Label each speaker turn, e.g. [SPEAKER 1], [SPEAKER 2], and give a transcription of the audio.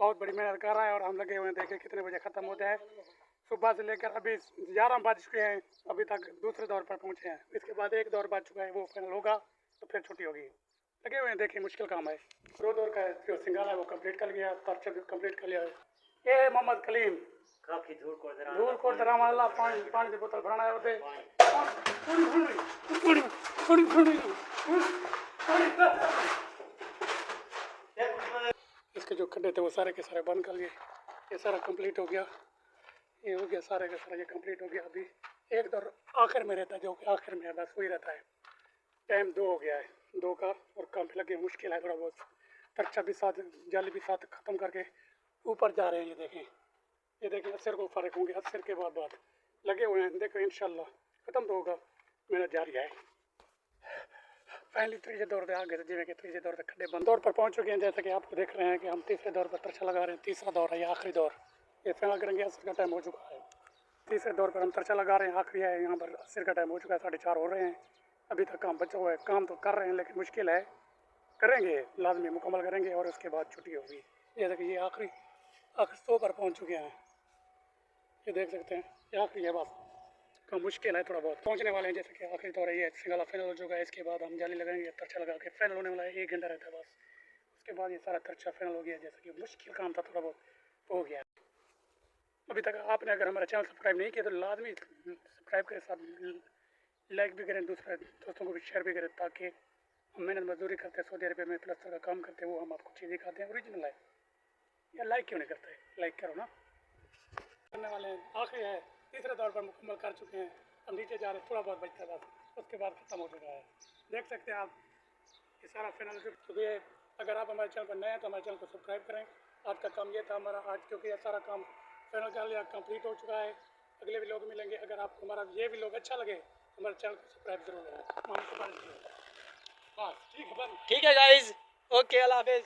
[SPEAKER 1] बहुत बड़ी मेहनत कर रहा है और हम लगे हुए हैं, देखें कितने बजे ख़त्म होता है। सुबह से लेकर अभी 11 बज चुके हैं, अभी तक दूसरे दौर पर पहुँचे हैं। इसके बाद एक दौर बज चुका है, वो फाइनल होगा तो फिर छुट्टी होगी। लगे हुए हैं, देखिए मुश्किल काम है। दो दौर का जो सिंगाला है वो कंप्लीट कर लिया, पर्चा भी कंप्लीट कर लिया है। ये मोहम्मद कलीम धूल कोट दरामा अल्लाह पानी की बोतल भराना है होते इसके जो खड्डे थे वो सारे के सारे बंद कर लिए। ये सारा कंप्लीट हो गया, ये हो गया सारे का सारा, ये कंप्लीट हो गया। अभी एक दौर आखिर में रहता है, जो कि आखिर में है, बस वही रहता है। टाइम 2 हो गया है, 2 का, और काम पे लगे मुश्किल है थोड़ा बहुत। तरछा भी साथ, जाली भी साथ ख़त्म करके ऊपर जा रहे हैं। ये देखें असर को फ़र्क होंगे, असर के बाद लगे हुए हैं। देखो इंशाल्लाह ख़त्म तो होगा, मेहनत जारी है। पहली तीसरे दौर से आगे जिमें कि तीसरे दौर तक खड्डे बंद दौर पर पहुँच चुके हैं। जैसे कि आपको देख रहे हैं कि हम तीसरे दौर पर तरछा लगा रहे हैं। तीसरा दौर है, ये आखिरी दौर, ये फाइनल करेंगे, असर का टाइम हो चुका है। तीसरे दौर पर हम तरछा लगा रहे हैं, आखिरी है। यहाँ पर असर का टाइम हो चुका है, 4:30 हो रहे हैं। अभी तक काम बचा हुआ है, काम तो कर रहे हैं लेकिन मुश्किल है, करेंगे, लाजमी मुकम्मल करेंगे और उसके बाद छुट्टी होगी। ये देखिए ये आखिरी 100 पर पहुँच चुके हैं, ये देख सकते हैं। ये आखिरी है, बस काम मुश्किल है, थोड़ा बहुत पहुँचने वाले हैं। जैसे कि आखिरी दौर है, ये सिंगला फाइनल हो चुका है। इसके बाद हम जाली लगाएंगे, तरछा लगा के फाइनल होने वाला है। 1 घंटा रहता है बस, उसके बाद ये सारा तरछा फाइनल हो गया। जैसे कि मुश्किल काम था, थोड़ा बहुत हो गया। अभी तक आपने अगर हमारा चैनल सब्सक्राइब नहीं किया तो लाजमी सब्सक्राइब करें, साथ लाइक भी करें, दूसरे दोस्तों को भी शेयर भी करें, ताकि हम मेहनत मजदूरी करते हैं सऊदी अरबिया में, प्लस्तर का काम करते हैं, वो हम आपको चीज़ दिखाते हैं ओरिजिनल है। या लाइक क्यों नहीं करते, लाइक करो ना। करने वाले हैं, आखिरी है, तीसरे दौर पर मुकम्मल कर चुके हैं। हम नीचे जा रहे हैं, थोड़ा बहुत बचता है बस, उसके बाद ख़त्म हो चुका है। देख सकते हैं आप ये सारा फाइनल। क्योंकि अगर आप हमारे चैनल पर नए हैं तो हमारे चैनल को सब्सक्राइब करें। आज का काम ये था हमारा, आज क्योंकि ये सारा काम फाइनल कर लिया, कंप्लीट हो चुका है। अगले व्लॉग मिलेंगे। अगर आपको हमारा ये व्लॉग अच्छा लगे हमारे चैनल को सब्सक्राइब जरूर करें। बस ठीक है, बस
[SPEAKER 2] ठीक है गाइज, ओके, अल्लाह हाफिज़।